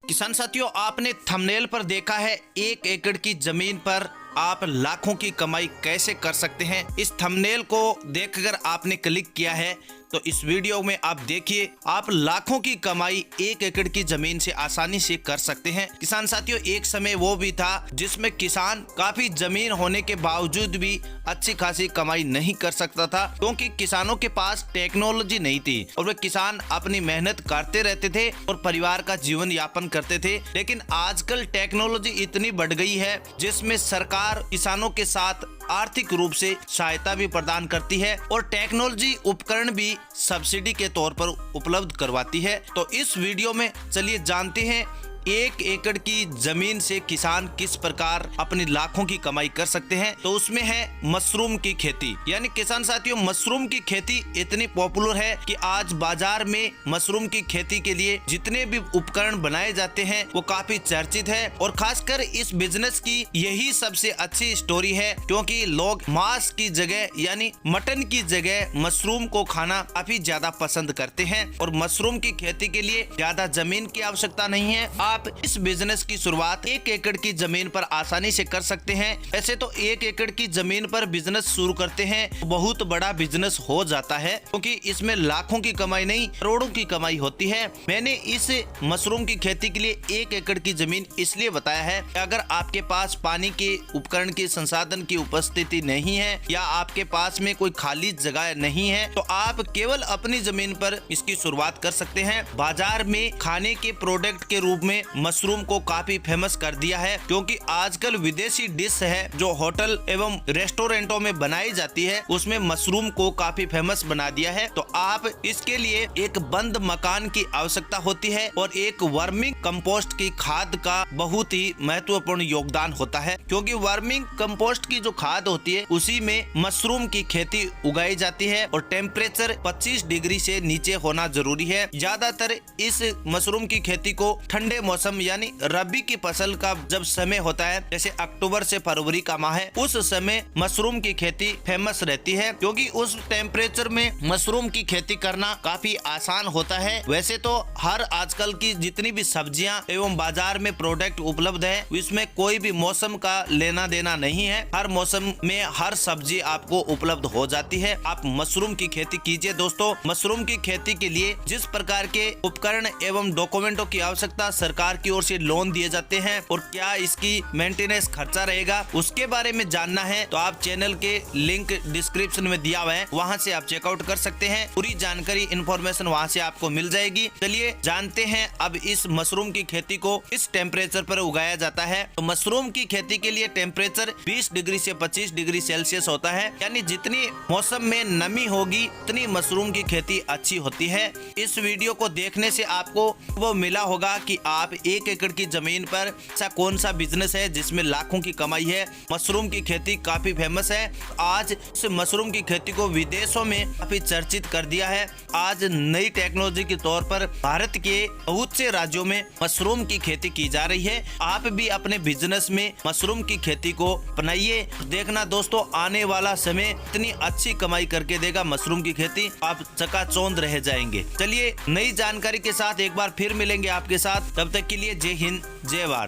किसान साथियों, आपने थंबनेल पर देखा है 1 एकड़ की जमीन पर आप लाखों की कमाई कैसे कर सकते हैं। इस थंबनेल को देखकर आपने क्लिक किया है तो इस वीडियो में आप देखिए, आप लाखों की कमाई 1 एकड़ की जमीन से आसानी से कर सकते हैं। किसान साथियों, एक समय वो भी था जिसमें किसान काफी जमीन होने के बावजूद भी अच्छी खासी कमाई नहीं कर सकता था, क्योंकि किसानों के पास टेक्नोलॉजी नहीं थी और वे किसान अपनी मेहनत करते रहते थे और परिवार का जीवन यापन करते थे। लेकिन आजकल टेक्नोलॉजी इतनी बढ़ गई है जिसमें सरकार किसानों के साथ आर्थिक रूप से सहायता भी प्रदान करती है और टेक्नोलॉजी उपकरण भी सब्सिडी के तौर पर उपलब्ध करवाती है। तो इस वीडियो में चलिए जानते हैं 1 एकड़ की जमीन से किसान किस प्रकार अपनी लाखों की कमाई कर सकते हैं। तो उसमें है मशरूम की खेती। यानी किसान साथियों, मशरूम की खेती इतनी पॉपुलर है कि आज बाजार में मशरूम की खेती के लिए जितने भी उपकरण बनाए जाते हैं वो काफी चर्चित है और खासकर इस बिजनेस की यही सबसे अच्छी स्टोरी है, क्योंकि लोग मांस की जगह यानी मटन की जगह मशरूम को खाना काफी ज्यादा पसंद करते हैं और मशरूम की खेती के लिए ज्यादा जमीन की आवश्यकता नहीं है। आप इस बिजनेस की शुरुआत 1 एकड़ की जमीन पर आसानी से कर सकते हैं। वैसे तो 1 एकड़ की जमीन पर बिजनेस शुरू करते हैं तो बहुत बड़ा बिजनेस हो जाता है, क्योंकि इसमें लाखों की कमाई नहीं करोड़ों की कमाई होती है। मैंने इस मशरूम की खेती के लिए 1 एकड़ की जमीन इसलिए बताया है कि अगर आपके पास पानी के उपकरण के संसाधन की उपस्थिति नहीं है या आपके पास में कोई खाली जगह नहीं है तो आप केवल अपनी जमीन पर इसकी शुरुआत कर सकते हैं। बाजार में खाने के प्रोडक्ट के रूप में मशरूम को काफी फेमस कर दिया है, क्योंकि आजकल विदेशी डिश है जो होटल एवं रेस्टोरेंटों में बनाई जाती है, उसमें मशरूम को काफी फेमस बना दिया है। तो आप इसके लिए एक बंद मकान की आवश्यकता होती है और एक वर्मिंग कंपोस्ट की खाद का बहुत ही महत्वपूर्ण योगदान होता है, क्योंकि वर्मिंग कंपोस्ट की जो खाद होती है उसी में मशरूम की खेती उगाई जाती है और टेम्परेचर 25 डिग्री से नीचे होना जरूरी है। ज्यादातर इस मशरूम की खेती को ठंडे मौसम यानी रबी की फसल का जब समय होता है, जैसे अक्टूबर से फरवरी का माह है, उस समय मशरूम की खेती फेमस रहती है, क्योंकि उस टेम्परेचर में मशरूम की खेती करना काफी आसान होता है। वैसे तो हर आजकल की जितनी भी सब्जियां एवं बाजार में प्रोडक्ट उपलब्ध है इसमें कोई भी मौसम का लेना देना नहीं है, हर मौसम में हर सब्जी आपको उपलब्ध हो जाती है। आप मशरूम की खेती कीजिए दोस्तों। मशरूम की खेती के लिए जिस प्रकार के उपकरण एवं डॉक्यूमेंटों की आवश्यकता सरकार की ओर से लोन दिए जाते हैं और क्या इसकी मेंटेनेंस खर्चा रहेगा उसके बारे में जानना है तो आप चैनल के लिंक डिस्क्रिप्शन में दिया हुआ है, वहां से आप चेकआउट कर सकते हैं। पूरी जानकारी इन्फॉर्मेशन वहां से आपको मिल जाएगी। चलिए जानते हैं अब इस मशरूम की खेती को इस टेम्परेचर पर उगाया जाता है। तो मशरूम की खेती के लिए टेम्परेचर 20 डिग्री से 25 डिग्री सेल्सियस होता है, यानी जितनी मौसम में नमी होगी उतनी मशरूम की खेती अच्छी होती है। इस वीडियो को देखने से आपको वो मिला होगा कि आप 1 एकड़ की जमीन पर ऐसा कौन सा बिजनेस है जिसमें लाखों की कमाई है। मशरूम की खेती काफी फेमस है। आज इस मशरूम की खेती को विदेशों में काफी चर्चित कर दिया है। आज नई टेक्नोलॉजी के तौर पर भारत के बहुत से राज्यों में मशरूम की खेती की जा रही है। आप भी अपने बिजनेस में मशरूम की खेती को अपनाइए। देखना दोस्तों, आने वाला समय इतनी अच्छी कमाई करके देगा मशरूम की खेती, आप चकाचौंध रह जाएंगे। चलिए नई जानकारी के साथ एक बार फिर मिलेंगे आपके साथ, तब तक के लिए जय हिंद जय भारत।